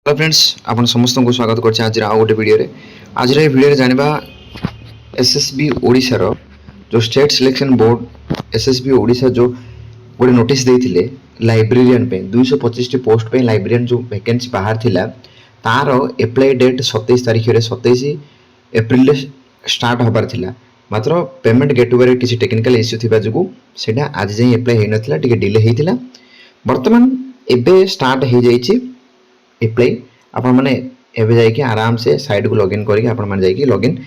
Hello friends आपन समस्त को स्वागत करछे आज आउ गोटे वीडियो रे आज रे वीडियो रे जानिबा एसएसबी ओडिसा रो जो state selection board SSB Odisha जो गोटे नोटिस देथिले लाइब्रेरियन पे 225 टी पोस्ट पे लाइब्रेरियन जो वैकेंसी बाहर थिला तार अप्लाई डेट 27 तारिख रे 27 एप्रिल रे स्टार्ट होबार थिला मात्र पेमेंट गेटवे किसी टेक्निकल इश्यू थिबा जुगु सेटा आज जे अप्लाई हे नथिला टिके डिले हेतिला वर्तमान एबे स्टार्ट हे जाईची एप्लाई आपण माने एबे जाई कि आराम से साइट को लॉगिन करी आपण माने जाई कि लॉगिन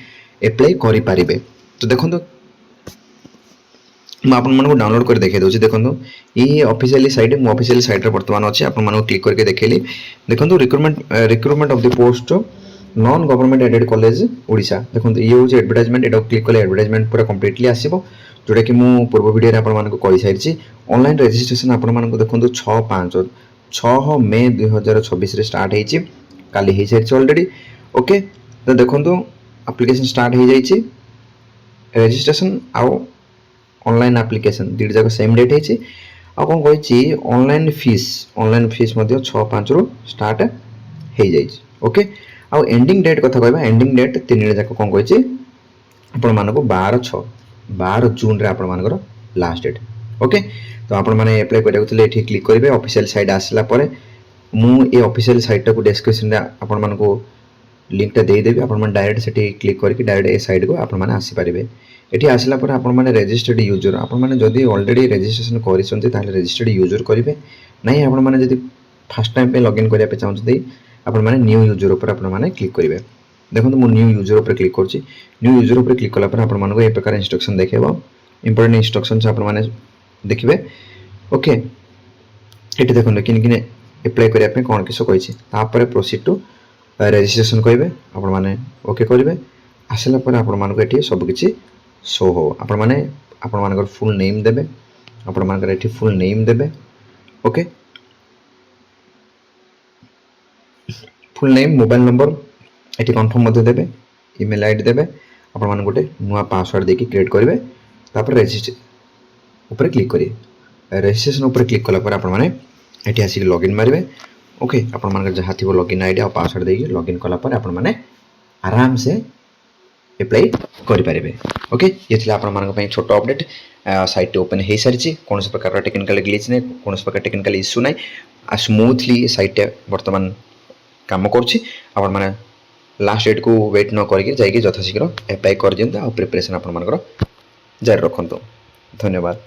एप्लाई करि पारिबे। तो देखंतु म आपण माने को डाउनलोड कर देखे दोछि देखंतु ई ऑफिशियली साइट मो ऑफिशियली साइट रे वर्तमान अछि आपण माने क्लिक करके देखैली देखंतु recruitment of the post non government aided college Odisha देखंतु ई होछि एडवर्टाइजमेंट एडो क्लिक करले एडवर्टाइजमेंट पूरा कंप्लीटली आसीबो जोटा कि मु पूर्व वीडियो रे आपण माने को कहि साइरछि ऑनलाइन रजिस्ट्रेशन आपण माने को देखंतु 6 मे 2026 रे स्टार्ट हेछि काली हे साइरछि ऑलरेडी ओके। तो देखंतु एप्लीकेशन स्टार्ट हे जाइछि रजिस्ट्रेशन आउ ऑनलाइन एप्लीकेशन दीड जाक सेम डेट हेछि आ कोन कहिछि ऑनलाइन फीस मध्ये 6/5 रो स्टार्ट हे जाइछि ओके। आ एंडिंग डेट कथा कहबा एंडिंग डेट 3 रे जाक कोन कहिछि आपण मानको 12 जून रे आपण मानकर लास्ट डेट ओके। तो आपण माने अप्लाई करिया उतले एठी क्लिक करिवे ऑफिशियल साइट आसला परे मु ए ऑफिशियल साइट को डिस्क्रिप्शन रे आपण मानको लिंक टा दे देबी आपण माने डायरेक्ट सेठी क्लिक करके डायरेक्ट ए साइट को आपण माने आसी परिबे एठी आसला परे आपण माने रजिस्टर्ड यूजर आपण माने जदी ऑलरेडी रजिस्ट्रेशन करिसंती ताले रजिस्टर्ड यूजर करिवे नाही आपण माने जदी फर्स्ट टाइम पे लॉगिन करिया पे चाहउछथि आपण माने न्यू यूजर ऊपर आपण माने क्लिक करिवे देखंतु मु न्यू यूजर ऊपर क्लिक करछि न्यू यूजर ऊपर क्लिक कला पर आपण मानको ए प्रकार इंस्ट्रक्शन देखेबो इंपोर्टेंट इंस्ट्रक्शन से आपण माने देखिबे ओके। एठी देखंतु किन किने अप्लाई करिया पे कोन किसो कहिछि तापर प्रोसीड टू रजिस्ट्रेशन करिवे आपण माने ओके करिवे आसला पर आपण मानको एठी सब किछि शो हो आपण मानकर फुल नेम देबे आपण मानकर एठी फुल नेम देबे okay full name mobile number एठी कंफर्म मध्ये देबे ईमेल आईडी देबे आपण मान गोटे नुआ पासवर्ड देकी क्रिएट करिवे तापर रजिस्टर ऊपर क्लिक करिवे रजिस्ट्रेशन ऊपर क्लिक कला पर आपण माने एठी आसी लॉगिन मारिवे ओके आपण मानकर जहा थिबो लॉगिन आईडी आ पासवर्ड देकी लॉगिन कला पर आपण माने आराम से अप्लाई करि पारिबे ओके। ये थिला आपण मानक पई छोटो अपडेट साइट ओपन हे सारिछि कोन से प्रकार टेक्निकल ग्लिच नै कोन से प्रकार टेक्निकल इश्यू नै आ स्मूथली साइट वर्तमान काम करछि आपण माने लास्ट डेट को वेट न करके जाइए यथाशीघ्र अप्लाई कर दियंता आ प्रिपरेशन आपण मानकर जारी रखंतु धन्यवाद।